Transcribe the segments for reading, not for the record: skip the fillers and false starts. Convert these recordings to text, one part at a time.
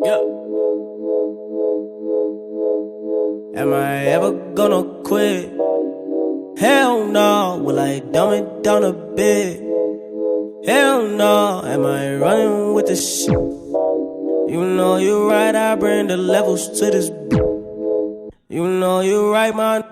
Yeah. Am I ever gonna quit? Hell no. Will I dumb it down a bit? Hell no. Am I running with the shit? You know you're right, I bring the levels to this. You know you're right, man.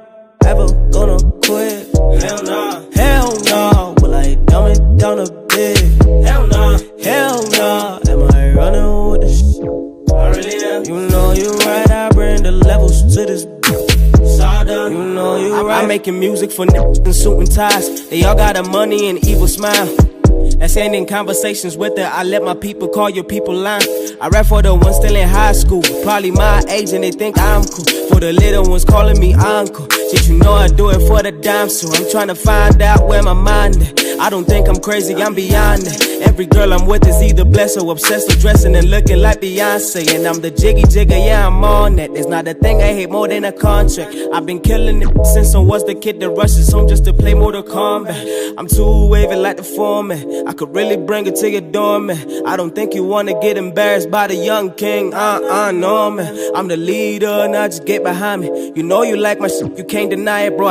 Ever gonna quit? Hell no. Hell no. Will I dumb it down a bit? Hell no. Hell no. Am I running with the shit? I really am. You know you're right, I bring the levels to this. You know you right. I'm making music for niggas in suit and ties. They all got a money and evil smile. That's ending conversations with her. I let my people call your people lying. I rap for the ones still in high school, probably my age, and they think I'm cool. For the little ones calling me uncle. Shit, you know I do it for the dime, so I'm trying to find out where my mind is. I don't think I'm crazy, I'm beyond it. Every girl I'm with is either blessed or obsessed with dressing and looking like Beyonce. And I'm the jiggy jigger, yeah, I'm on that. There's not a thing I hate more than a contract. I've been killing it since I was the kid that rushes home just to play Mortal Kombat. I'm too wavy like the foreman. I could really bring it to your door, man. I don't think you wanna get embarrassed by the young king. No, man. I'm the leader, now just get behind me. You know you like my shit, you can't deny it, bro.